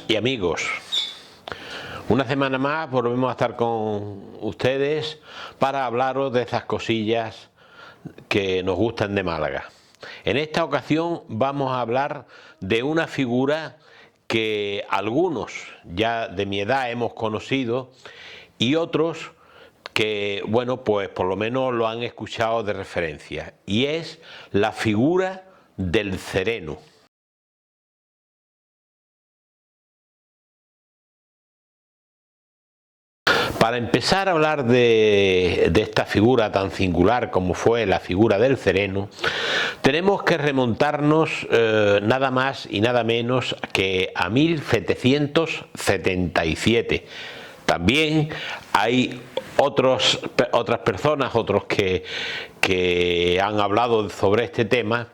y amigos, una semana más volvemos a estar con ustedes para hablaros de esas cosillas que nos gustan de Málaga. En esta ocasión vamos a hablar de una figura que algunos ya de mi edad hemos conocido y otros que, bueno, pues por lo menos lo han escuchado de referencia, y es la figura del sereno. Para empezar a hablar de esta figura tan singular como fue la figura del sereno, tenemos que remontarnos nada más y nada menos que a 1777. También hay otras personas, otros que han hablado sobre este tema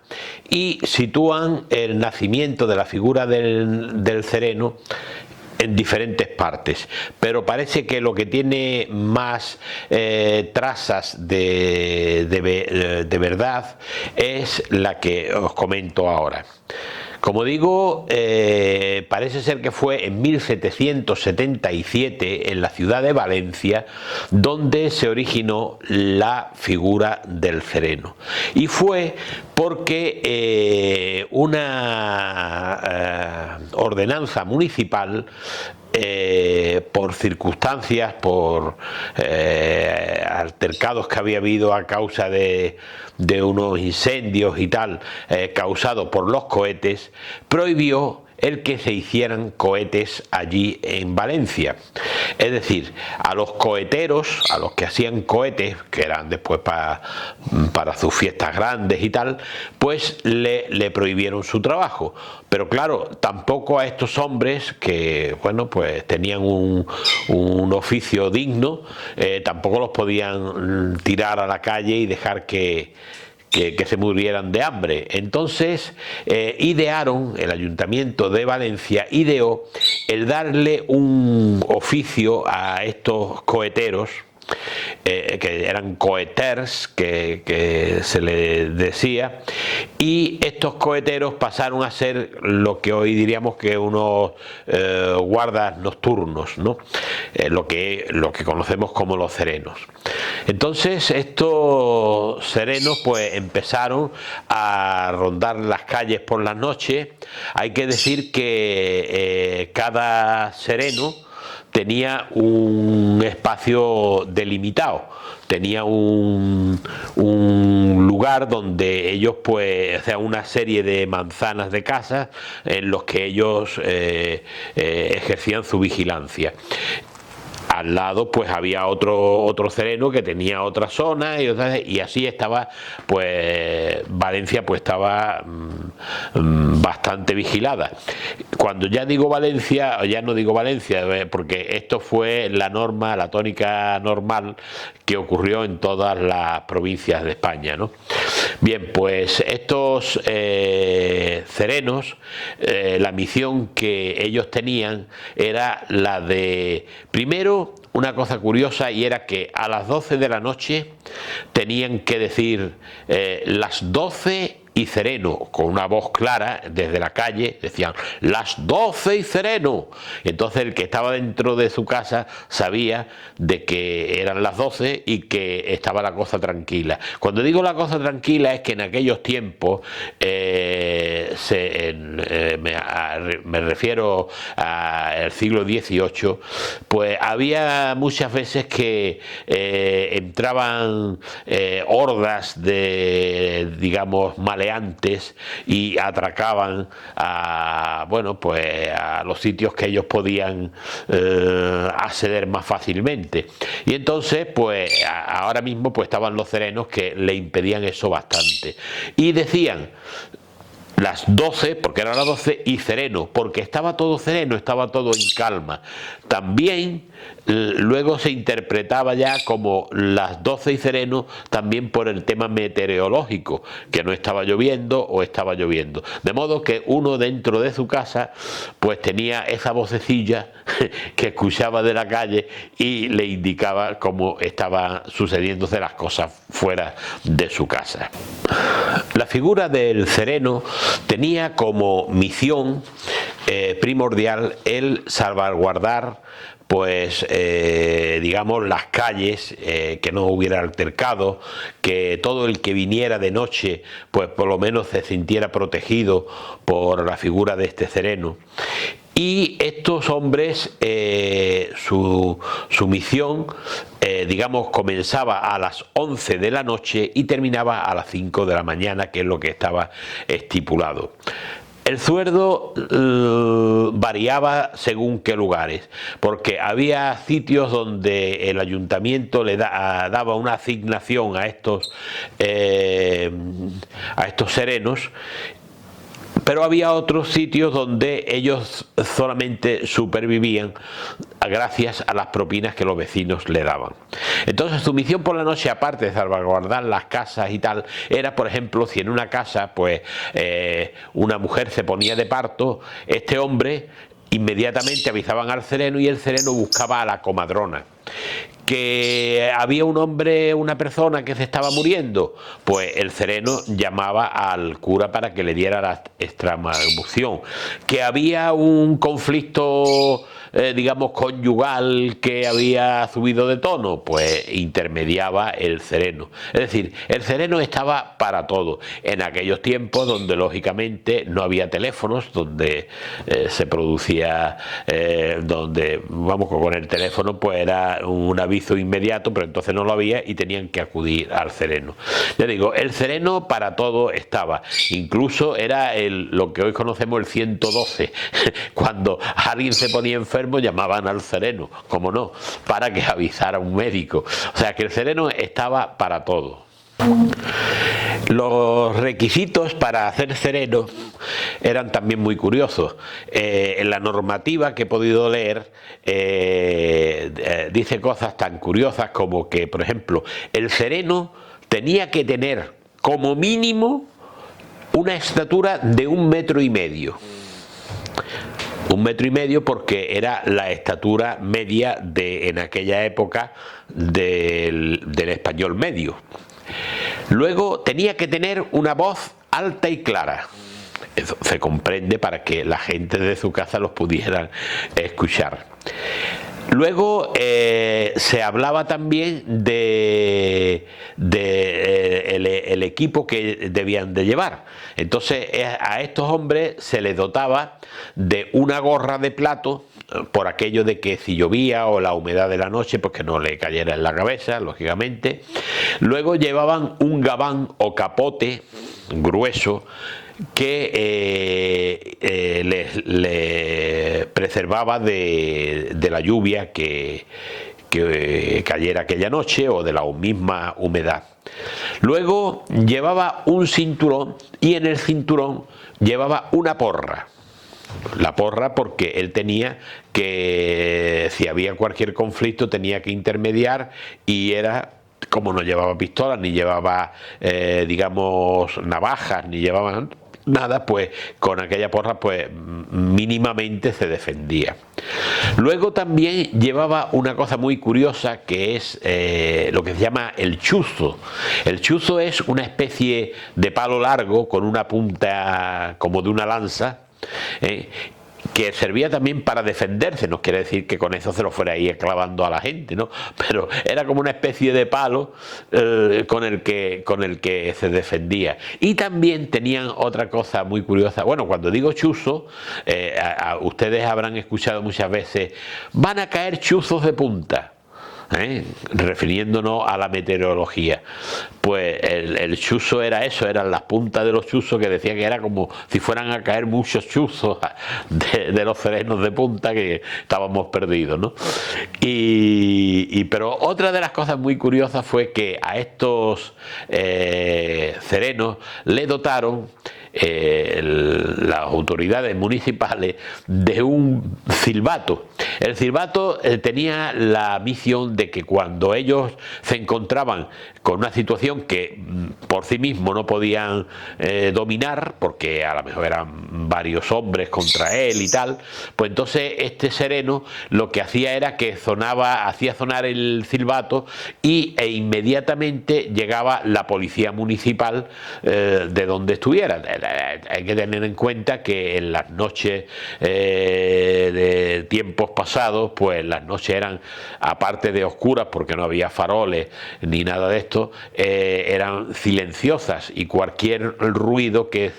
y sitúan el nacimiento de la figura del sereno en diferentes partes, pero parece que lo que tiene más trazas de verdad es la que os comento ahora. Como digo, parece ser que fue en 1777 en la ciudad de Valencia donde se originó la figura del sereno, y fue porque una ordenanza municipal, por circunstancias, por altercados que había habido a causa de unos incendios y tal, causados por los cohetes, prohibió el que se hicieran cohetes allí en Valencia. Es decir, a los coheteros, a los que hacían cohetes, que eran después para sus fiestas grandes y tal, pues le prohibieron su trabajo. Pero claro, tampoco a estos hombres que, bueno, pues tenían un oficio digno, tampoco los podían tirar a la calle y dejar que se murieran de hambre. Entonces el Ayuntamiento de Valencia ideó el darle un oficio a estos coheteros, que eran coheters, que se les decía, y estos coheteros pasaron a ser lo que hoy diríamos que unos guardas nocturnos, ¿no? Lo que conocemos como los serenos. Entonces estos serenos pues empezaron a rondar las calles por las noches. Hay que decir que cada sereno tenía un espacio delimitado, tenía un lugar donde ellos, pues, o sea, una serie de manzanas de casas en los que ellos ejercían su vigilancia. Al lado pues había otro sereno que tenía otra zona y así estaba, pues Valencia pues estaba bastante vigilada. Cuando ya digo Valencia, ya no digo Valencia, porque esto fue la norma, la tónica normal que ocurrió en todas las provincias de España, ¿no? Bien, pues estos serenos, la misión que ellos tenían era la de, primero, una cosa curiosa, y era que a las 12 de la noche tenían que decir las 12 y sereno, con una voz clara desde la calle, decían las 12 y sereno. Entonces el que estaba dentro de su casa sabía de que eran las 12 y que estaba la cosa tranquila. Cuando digo la cosa tranquila es que en aquellos tiempos, me refiero al siglo XVIII, pues había muchas veces que entraban hordas de, digamos, maleantes y atracaban a, bueno, pues a los sitios que ellos podían acceder más fácilmente. Y entonces, pues ahora mismo pues estaban los serenos que le impedían eso bastante. Y decían las 12, porque eran las 12, y sereno, porque estaba todo sereno, estaba todo en calma. También luego se interpretaba ya como las 12 y sereno también por el tema meteorológico, que no estaba lloviendo o estaba lloviendo. De modo que uno dentro de su casa pues tenía esa vocecilla que escuchaba de la calle y le indicaba cómo estaban sucediéndose las cosas fuera de su casa. La figura del sereno tenía como misión primordial el salvaguardar, pues digamos, las calles, que no hubiera altercado, que todo el que viniera de noche pues por lo menos se sintiera protegido por la figura de este sereno. Y estos hombres, su misión, digamos, comenzaba a las 11 de la noche y terminaba a las 5 de la mañana, que es lo que estaba estipulado. El sueldo variaba según qué lugares, porque había sitios donde el ayuntamiento le daba una asignación a estos serenos, pero había otros sitios donde ellos solamente supervivían gracias a las propinas que los vecinos le daban. Entonces su misión por la noche, aparte de salvaguardar las casas y tal, era, por ejemplo, si en una casa pues una mujer se ponía de parto, este hombre inmediatamente avisaban al sereno y el sereno buscaba a la comadrona. Que había un hombre, una persona que se estaba muriendo, pues el sereno llamaba al cura para que le diera la extremaunción. Que había un conflicto, digamos, conyugal que había subido de tono, pues intermediaba el sereno. Es decir, el sereno estaba para todo, en aquellos tiempos donde lógicamente no había teléfonos, donde se producía, donde, vamos, con el teléfono pues era un aviso inmediato, pero entonces no lo había y tenían que acudir al sereno. Ya digo, el sereno para todo estaba, incluso era lo que hoy conocemos el 112, cuando alguien se ponía enfermo llamaban al sereno, como no, para que avisara a un médico. O sea que el sereno estaba para todo. Los requisitos para hacer sereno eran también muy curiosos. En la normativa que he podido leer dice cosas tan curiosas como que, por ejemplo, el sereno tenía que tener como mínimo una estatura de 1,5 metros. 1,5 metros porque era la estatura media en aquella época del español medio. Luego tenía que tener una voz alta y clara. Eso se comprende para que la gente de su casa los pudiera escuchar. Luego se hablaba también de el equipo que debían de llevar. Entonces a estos hombres se les dotaba de una gorra de plato, por aquello de que si llovía o la humedad de la noche, pues que no le cayera en la cabeza, lógicamente. Luego llevaban un gabán o capote grueso que les preservaba de la lluvia que cayera aquella noche o de la misma humedad. Luego llevaba un cinturón y en el cinturón llevaba una porra. La porra porque él tenía que, si había cualquier conflicto, tenía que intermediar y era, como no llevaba pistolas, ni llevaba, digamos, navajas, ni llevaba nada, pues con aquella porra pues mínimamente se defendía. Luego también llevaba una cosa muy curiosa que es lo que se llama el chuzo. El chuzo es una especie de palo largo con una punta como de una lanza, que servía también para defenderse. No quiere decir que con eso se lo fuera a ir clavando a la gente, ¿no? Pero era como una especie de palo con el que se defendía. Y también tenían otra cosa muy curiosa. Bueno, cuando digo chuzo, ustedes habrán escuchado muchas veces: van a caer chuzos de punta, refiriéndonos a la meteorología. Pues el chuzo era eso, eran las puntas de los chuzos, que decía que era como si fueran a caer muchos chuzos de los serenos de punta, que estábamos perdidos, ¿no? Pero otra de las cosas muy curiosas fue que a estos serenos le dotaron las autoridades municipales de un silbato. El silbato tenía la misión de que cuando ellos se encontraban con una situación que por sí mismos no podían dominar, porque a lo mejor eran varios hombres contra él y tal, pues entonces este sereno lo que hacía era que hacía sonar el silbato e inmediatamente llegaba la policía municipal de donde estuviera. hay que tener en cuenta que en las noches de tiempos pasados, pues las noches eran, aparte de oscuras porque no había faroles ni nada de esto, eran silenciosas, y cualquier ruido que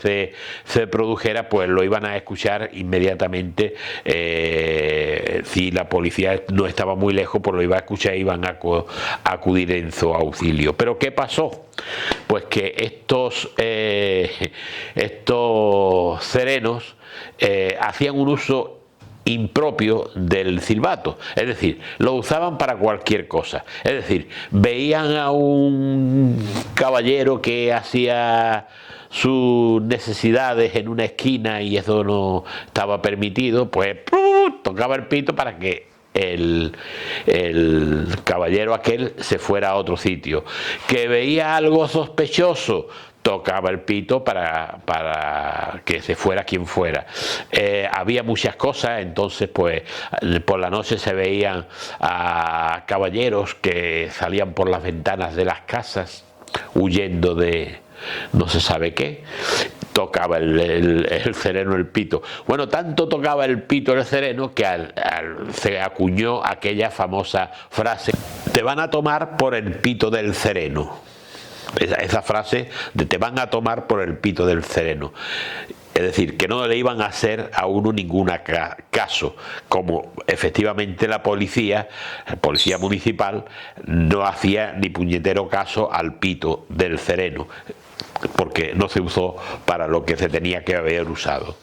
se produjera pues lo iban a escuchar inmediatamente. Si la policía no estaba muy lejos, pues lo iba a escuchar y iban a acudir en su auxilio. Pero ¿qué pasó? Pues que estos serenos hacían un uso impropio del silbato, es decir, lo usaban para cualquier cosa. Es decir, veían a un caballero que hacía sus necesidades en una esquina y eso no estaba permitido, pues tocaba el pito para que el caballero aquel se fuera a otro sitio. Que veía algo sospechoso, tocaba el pito para que se fuera quien fuera. Había muchas cosas, entonces pues por la noche se veían a caballeros que salían por las ventanas de las casas huyendo de no se sabe qué. Tocaba el sereno el pito. Bueno, tanto tocaba el pito el sereno que se acuñó aquella famosa frase: te van a tomar por el pito del sereno. Esa frase de te van a tomar por el pito del sereno. Es decir, que no le iban a hacer a uno ningún caso, como efectivamente la policía municipal, no hacía ni puñetero caso al pito del sereno, porque no se usó para lo que se tenía que haber usado.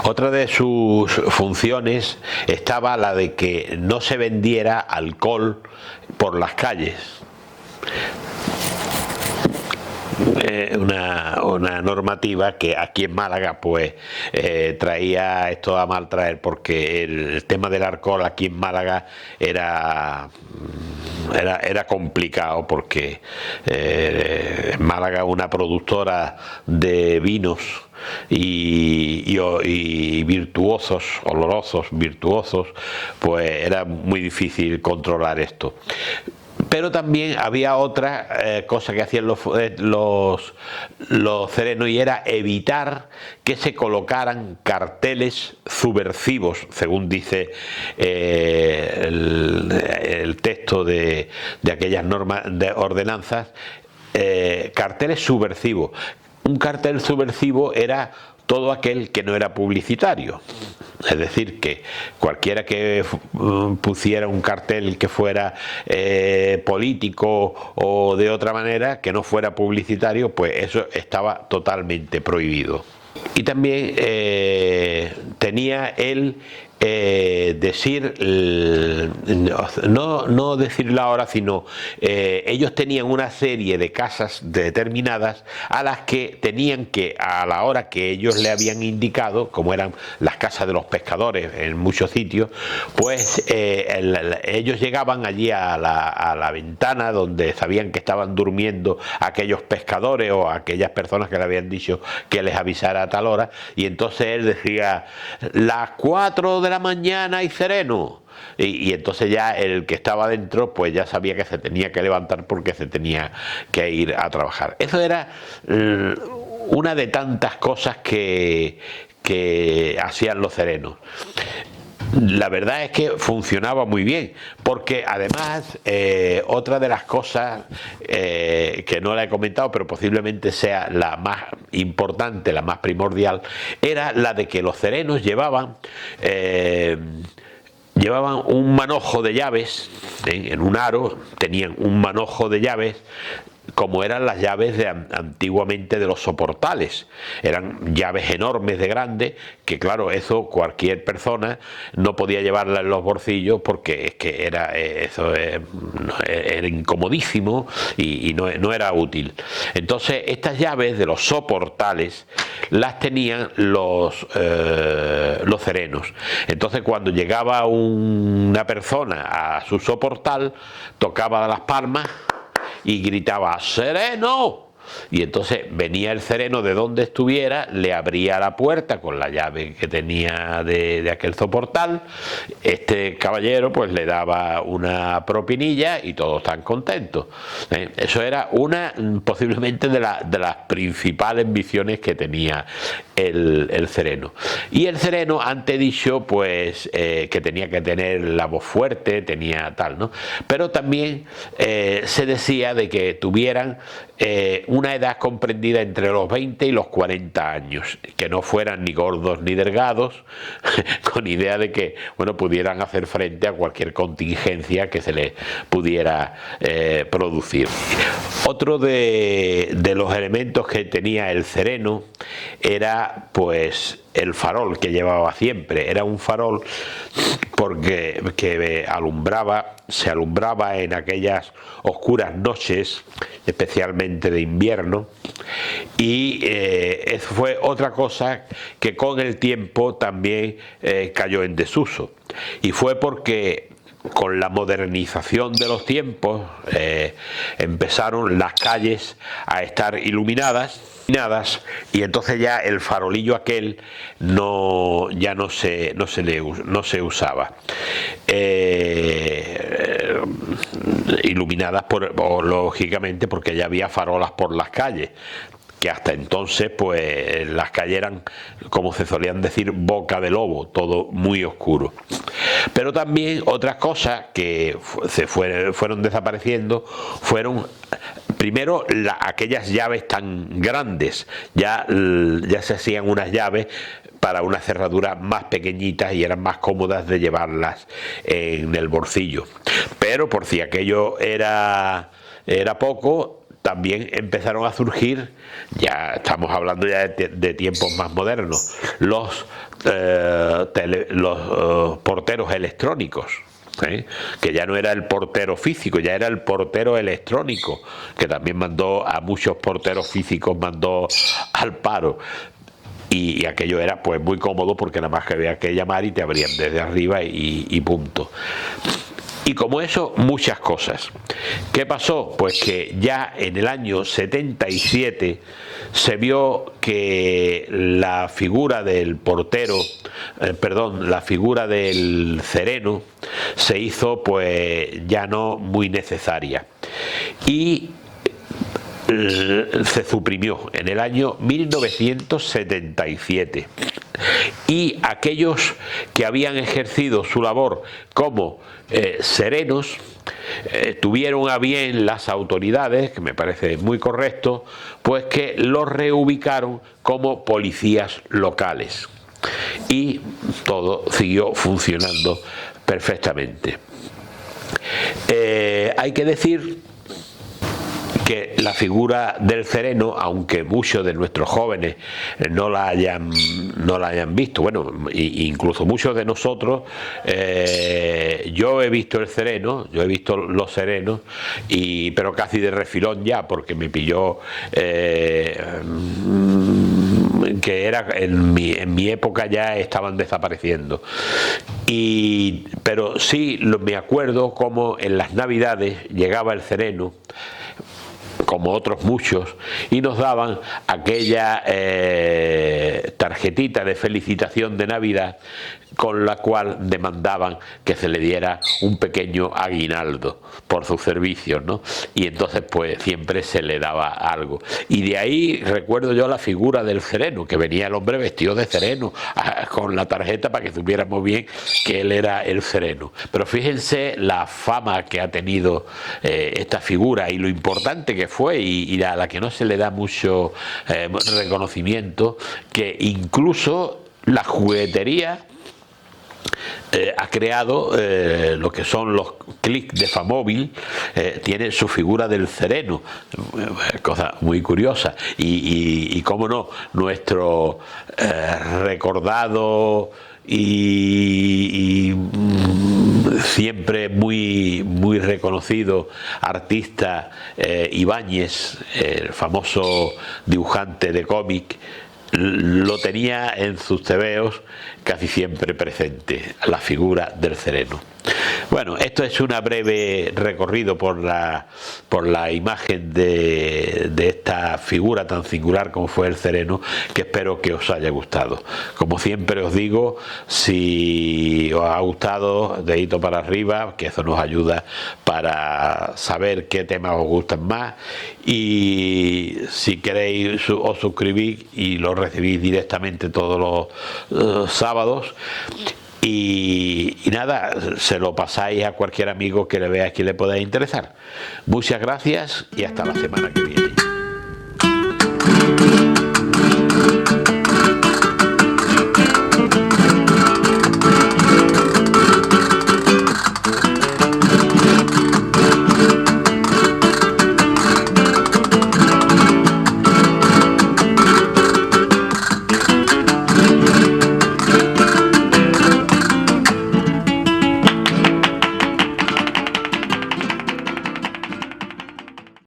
Otra de sus funciones estaba la de que no se vendiera alcohol por las calles. Una normativa que aquí en Málaga pues traía esto a mal traer, porque el tema del alcohol aquí en Málaga era complicado, porque en Málaga, una productora de vinos y virtuosos, olorosos, virtuosos, pues era muy difícil controlar esto. Pero también había otra cosa que hacían los serenos, y era evitar que se colocaran carteles subversivos, según dice el texto de aquellas normas de ordenanzas. Carteles subversivos. Un cartel subversivo era todo aquel que no era publicitario. Es decir, que cualquiera que pusiera un cartel que fuera político o de otra manera, que no fuera publicitario, pues eso estaba totalmente prohibido. Y también tenía él decir, no decir la hora, sino ellos tenían una serie de casas determinadas a las que tenían que, a la hora que ellos le habían indicado, como eran las casas de los pescadores en muchos sitios, pues ellos llegaban allí a la ventana donde sabían que estaban durmiendo aquellos pescadores o aquellas personas que le habían dicho que les avisara a tal hora, y entonces él decía: las 4 de la mañana y sereno. Y entonces ya el que estaba dentro pues ya sabía que se tenía que levantar porque se tenía que ir a trabajar. Eso era una de tantas cosas que hacían los serenos. La verdad es que funcionaba muy bien, porque además otra de las cosas que no la he comentado, pero posiblemente sea la más importante, la más primordial, era la de que los serenos llevaban un manojo de llaves, en un aro tenían un manojo de llaves, como eran las llaves antiguamente de los soportales. Eran llaves enormes de grandes, que claro, eso cualquier persona no podía llevarla en los bolsillos, porque es que era incomodísimo y no era útil. Entonces estas llaves de los soportales las tenían los serenos. Entonces cuando llegaba una persona a su soportal, tocaba las palmas y gritaba: ¡sereno! y entonces venía el sereno de donde estuviera, le abría la puerta con la llave que tenía de aquel soportal, este caballero pues le daba una propinilla y todos están contentos. Eso era una posiblemente de las principales misiones que tenía el sereno. Y el sereno, ante dicho, pues que tenía que tener la voz fuerte, tenía tal, ¿no? Pero también se decía de que tuvieran una edad comprendida entre los 20 y los 40 años, que no fueran ni gordos ni delgados, con idea de que, bueno, pudieran hacer frente a cualquier contingencia que se les pudiera producir. Otro de los elementos que tenía el sereno era pues el farol que llevaba siempre. Era un farol porque que se alumbraba en aquellas oscuras noches, especialmente de invierno, y eso fue otra cosa que con el tiempo también cayó en desuso, y fue porque con la modernización de los tiempos empezaron las calles a estar iluminadas, y entonces ya el farolillo aquel ya no se usaba. Iluminadas lógicamente porque ya había farolas por las calles, que hasta entonces pues las calles eran, como se solían decir, boca de lobo, todo muy oscuro. Pero también otras cosas que fueron desapareciendo fueron, primero, aquellas llaves tan grandes. Ya se hacían unas llaves para unas cerraduras más pequeñitas y eran más cómodas de llevarlas en el bolsillo. Pero por si aquello era poco, también empezaron a surgir, ya estamos hablando ya de tiempos más modernos, los porteros electrónicos. Que ya no era el portero físico, ya era el portero electrónico, que también mandó a muchos porteros físicos, mandó al paro. Y aquello era pues muy cómodo porque nada más que había que llamar y te abrían desde arriba y punto. Y como eso, muchas cosas. ¿Qué pasó? Pues que ya en el año 77 se vio que la figura del portero, la figura del sereno se hizo pues ya no muy necesaria. Y se suprimió en el año 1977. Y aquellos que habían ejercido su labor como serenos tuvieron a bien las autoridades, que me parece muy correcto, pues que los reubicaron como policías locales y todo siguió funcionando perfectamente. Hay que decir que la figura del sereno, aunque muchos de nuestros jóvenes no la hayan visto, bueno, incluso muchos de nosotros, yo he visto el sereno, yo he visto los serenos, pero casi de refilón ya, porque me pilló que era en mi época ya estaban desapareciendo. Pero sí me acuerdo como en las Navidades llegaba el sereno, como otros muchos, y nos daban aquella tarjetita de felicitación de Navidad con la cual demandaban que se le diera un pequeño aguinaldo por sus servicios, ¿no? Y entonces pues siempre se le daba algo. Y de ahí recuerdo yo la figura del sereno, que venía el hombre vestido de sereno con la tarjeta para que supiéramos bien que él era el sereno. Pero fíjense la fama que ha tenido esta figura y lo importante que fue y a la que no se le da mucho reconocimiento, que incluso la juguetería ha creado lo que son los clics de Famóvil, tiene su figura del sereno, cosa muy curiosa, y cómo no, nuestro recordado y siempre muy reconocido artista Ibáñez, el famoso dibujante de cómic, lo tenía en sus tebeos casi siempre presente, la figura del sereno. Bueno, esto es un breve recorrido por la imagen de esta figura tan singular como fue el Sereno, que espero que os haya gustado. Como siempre os digo, si os ha gustado, dedito para arriba, que eso nos ayuda para saber qué temas os gustan más, y si queréis os suscribís y lo recibís directamente todos los sábados. Y nada, se lo pasáis a cualquier amigo que le veáis que le pueda interesar. Muchas gracias y hasta la semana que viene.